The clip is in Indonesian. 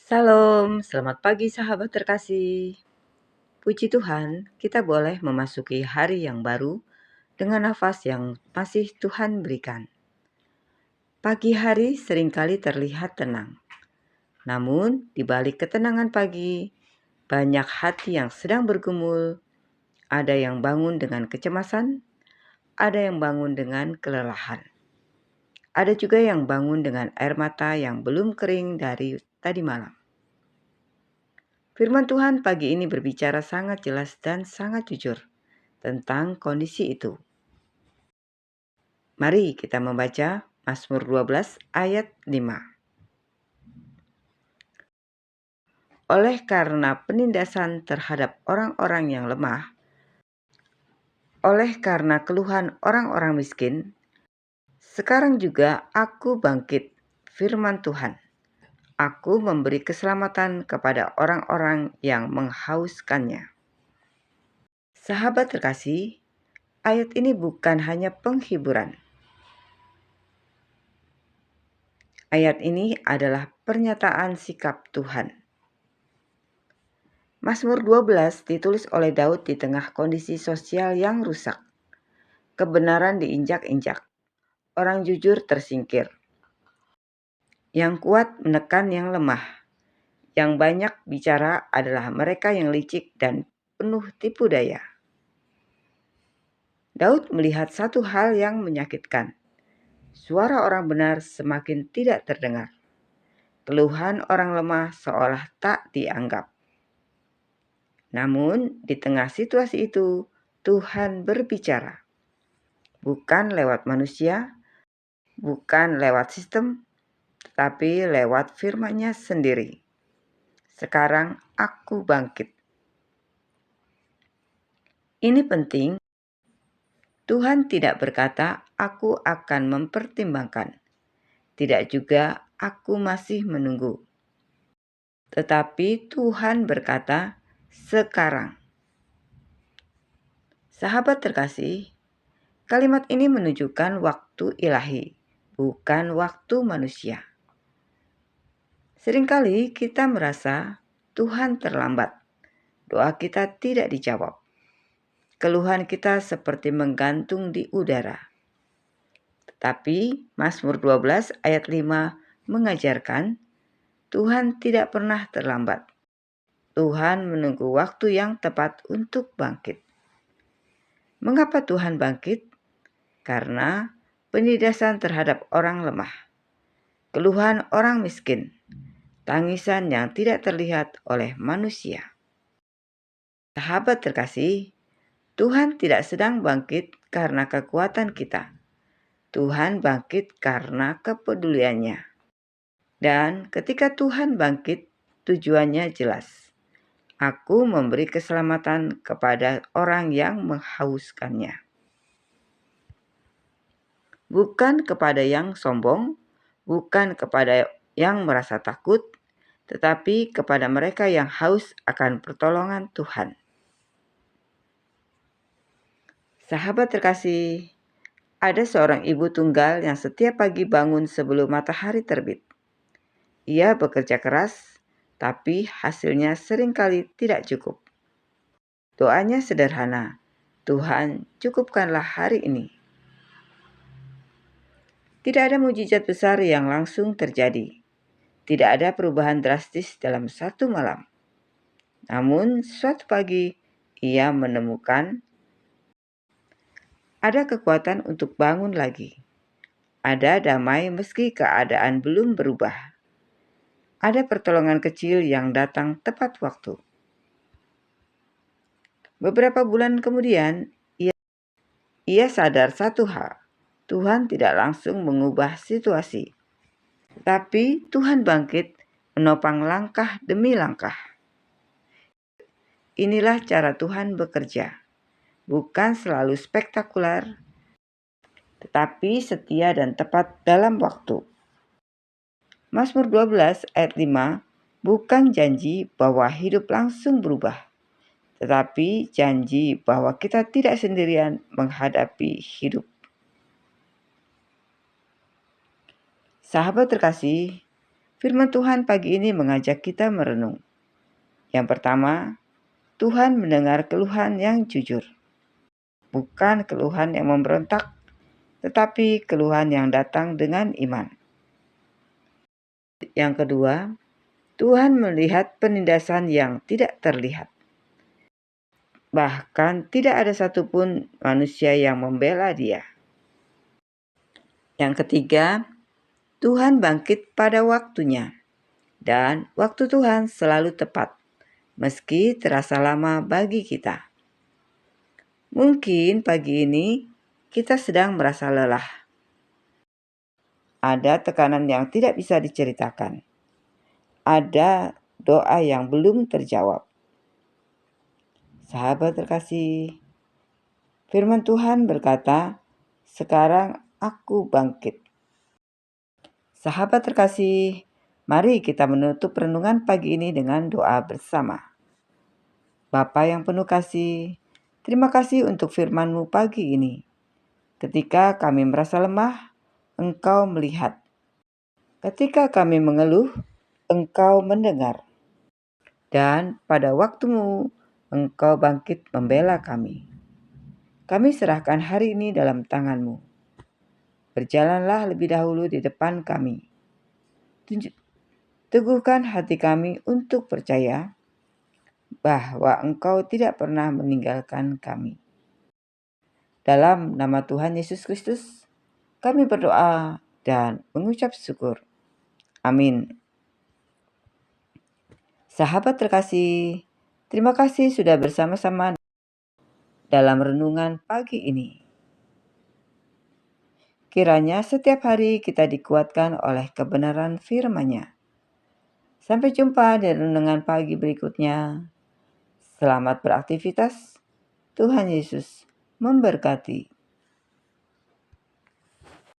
Salam, selamat pagi sahabat terkasih. Puji Tuhan, kita boleh memasuki hari yang baru dengan nafas yang masih Tuhan berikan. Pagi hari seringkali terlihat tenang. Namun, di balik ketenangan pagi, banyak hati yang sedang bergumul. Ada yang bangun dengan kecemasan, ada yang bangun dengan kelelahan. Ada juga yang bangun dengan air mata yang belum kering dari tadi malam. Firman Tuhan pagi ini berbicara sangat jelas dan sangat jujur tentang kondisi itu. Mari kita membaca Mazmur 12 ayat 5. Oleh karena penindasan terhadap orang-orang yang lemah, oleh karena keluhan orang-orang miskin, sekarang juga aku bangkit, firman Tuhan. Aku memberi keselamatan kepada orang-orang yang menghauskannya. Sahabat terkasih, ayat ini bukan hanya penghiburan. Ayat ini adalah pernyataan sikap Tuhan. Mazmur 12 ditulis oleh Daud di tengah kondisi sosial yang rusak. Kebenaran diinjak-injak. Orang jujur tersingkir. Yang kuat menekan yang lemah. Yang banyak bicara adalah mereka yang licik dan penuh tipu daya. Daud melihat satu hal yang menyakitkan. Suara orang benar semakin tidak terdengar. Keluhan orang lemah seolah tak dianggap. Namun, di tengah situasi itu, Tuhan berbicara. Bukan lewat manusia, bukan lewat sistem, tetapi lewat firman-Nya sendiri. Sekarang aku bangkit. Ini penting. Tuhan tidak berkata, aku akan mempertimbangkan. Tidak juga, aku masih menunggu. Tetapi Tuhan berkata, sekarang. Sahabat terkasih, kalimat ini menunjukkan waktu ilahi, bukan waktu manusia. Seringkali kita merasa Tuhan terlambat. Doa kita tidak dijawab. Keluhan kita seperti menggantung di udara. Tetapi Mazmur 12 ayat 5 mengajarkan Tuhan tidak pernah terlambat. Tuhan menunggu waktu yang tepat untuk bangkit. Mengapa Tuhan bangkit? Karena penindasan terhadap orang lemah, keluhan orang miskin, tangisan yang tidak terlihat oleh manusia. Sahabat terkasih, Tuhan tidak sedang bangkit karena kekuatan kita. Tuhan bangkit karena kepeduliannya. Dan ketika Tuhan bangkit, tujuannya jelas. Aku memberi keselamatan kepada orang yang menghauskannya. Bukan kepada yang sombong, bukan kepada yang merasa takut, tetapi kepada mereka yang haus akan pertolongan Tuhan. Sahabat terkasih, ada seorang ibu tunggal yang setiap pagi bangun sebelum matahari terbit. Ia bekerja keras, tapi hasilnya seringkali tidak cukup. Doanya sederhana, Tuhan cukupkanlah hari ini. Tidak ada mujizat besar yang langsung terjadi. Tidak ada perubahan drastis dalam satu malam. Namun suatu pagi ia menemukan ada kekuatan untuk bangun lagi. Ada damai meski keadaan belum berubah. Ada pertolongan kecil yang datang tepat waktu. Beberapa bulan kemudian, ia sadar satu hal. Tuhan tidak langsung mengubah situasi. Tapi Tuhan bangkit menopang langkah demi langkah. Inilah cara Tuhan bekerja. Bukan selalu spektakuler, tetapi setia dan tepat dalam waktu. Mazmur 12 ayat 5 bukan janji bahwa hidup langsung berubah, tetapi janji bahwa kita tidak sendirian menghadapi hidup. Sahabat terkasih, Firman Tuhan pagi ini mengajak kita merenung. Yang pertama, Tuhan mendengar keluhan yang jujur. Bukan keluhan yang memberontak, tetapi keluhan yang datang dengan iman. Yang kedua, Tuhan melihat penindasan yang tidak terlihat. Bahkan tidak ada satupun manusia yang membela dia. Yang ketiga, Tuhan bangkit pada waktunya. Dan waktu Tuhan selalu tepat, meski terasa lama bagi kita. Mungkin pagi ini kita sedang merasa lelah. Ada tekanan yang tidak bisa diceritakan. Ada doa yang belum terjawab. Sahabat terkasih, firman Tuhan berkata, "Sekarang aku bangkit." Sahabat terkasih, mari kita menutup renungan pagi ini dengan doa bersama. Bapa yang penuh kasih, terima kasih untuk firman-Mu pagi ini. Ketika kami merasa lemah, Engkau melihat. Ketika kami mengeluh, Engkau mendengar. Dan pada waktu-Mu, Engkau bangkit membela kami. Kami serahkan hari ini dalam tangan-Mu. Berjalanlah lebih dahulu di depan kami. Teguhkan hati kami untuk percaya bahwa Engkau tidak pernah meninggalkan kami. Dalam nama Tuhan Yesus Kristus, kami berdoa dan mengucap syukur. Amin. Sahabat terkasih, terima kasih sudah bersama-sama dalam renungan pagi ini. Kiranya setiap hari kita dikuatkan oleh kebenaran firman-Nya. Sampai jumpa di renungan pagi berikutnya. Selamat beraktivitas. Tuhan Yesus memberkati.